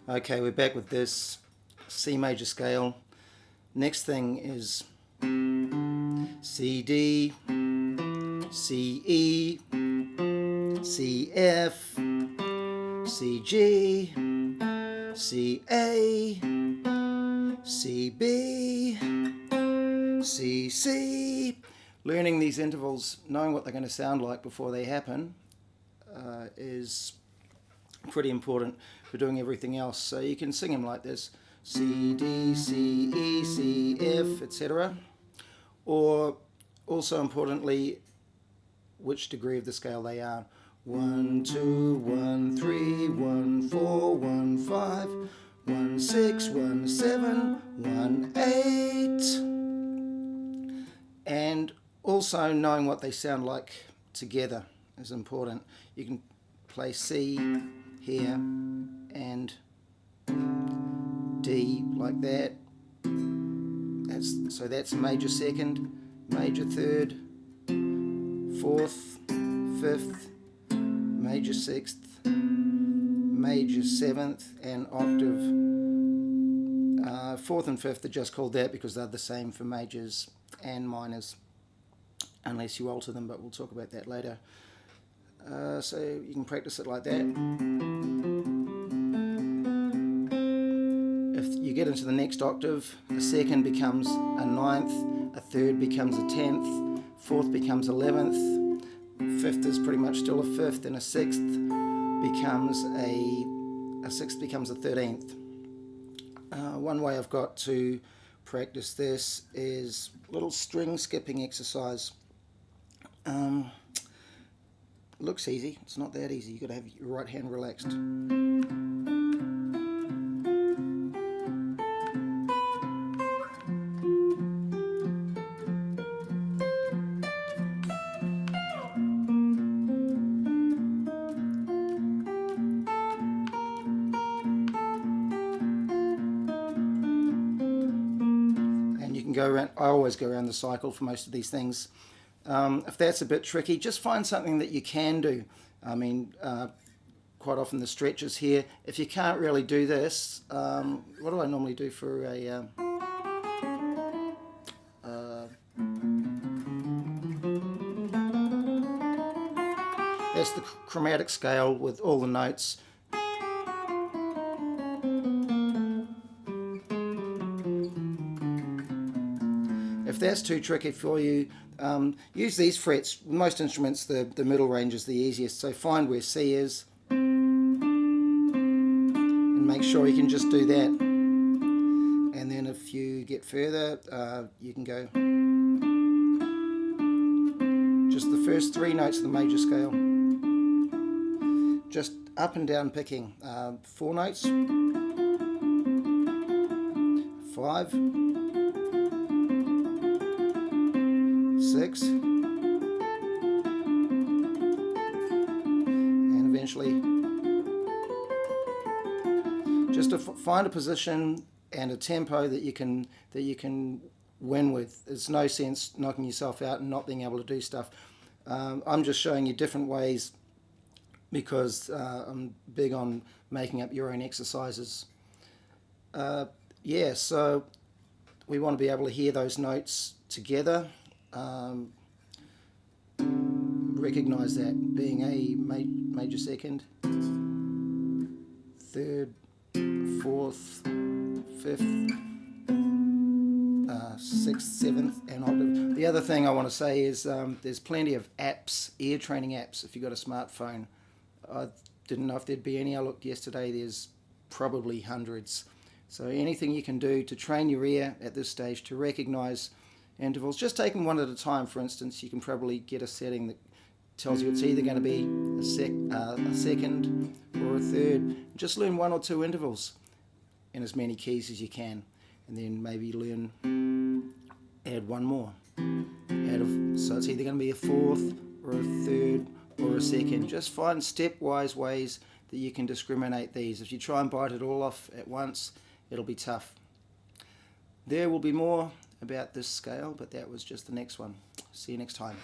Okay, we're back with this C major scale. Next thing is C D, C E, C F, C G, C A, C B, C C. Learning these intervals, knowing what they're going to sound like before they happen, is pretty important for doing everything else. So you can sing them like this: C, D, C, E, C, F, etc. Or also importantly, which degree of the scale they are. 1, 2, 1, 3, 1, 4, 1, 5, 1, 6, 1, 7, 1, 8. And also knowing what they sound like together is important. You can play C here and D like that. So that's major second, major third, fourth, fifth, major sixth, major seventh, and octave. Fourth and fifth are just called that because they're the same for majors and minors, unless you alter them, but we'll talk about that later. So you can practice it like that. If you get into the next octave, a second becomes a ninth, a third becomes a 10th, fourth becomes 11th, fifth is pretty much still a fifth, and a sixth becomes a 13th. One way I've got to practice this is a little string skipping exercise. Looks easy, it's not that easy. You've got to have your right hand relaxed. And you can go around, I always go around the cycle for most of these things. If that's a bit tricky, just find something that you can do. I mean, quite often the stretches here. If you can't really do this, what do I normally do for a... that's the chromatic scale with all the notes. If that's too tricky for you, use these frets. Most instruments, the middle range is the easiest, so find where C is and make sure you can just do that. And then if you get further, you can go just the first three notes of the major scale, just up and down picking. 4 notes, 5, 6, and eventually just to find a position and a tempo that you can win with. There's no sense knocking yourself out and not being able to do stuff. I'm just showing you different ways because I'm big on making up your own exercises. So we want to be able to hear those notes together. Recognize that being a major second, third, fourth, fifth, sixth, seventh, and octave. The other thing I want to say is there's plenty of apps, ear training apps, if you've got a smartphone. I didn't know if there'd be any. I looked yesterday, there's probably hundreds. So anything you can do to train your ear at this stage to recognize intervals, just take them one at a time. For instance, you can probably get a setting that tells you it's either going to be a second or a third. Just learn 1 or 2 intervals in as many keys as you can, and then maybe add one more. So it's either going to be a fourth or a third or a second. Just find stepwise ways that you can discriminate these. If you try and bite it all off at once, it'll be tough. There will be more about this scale, but that was just the next one. See you next time.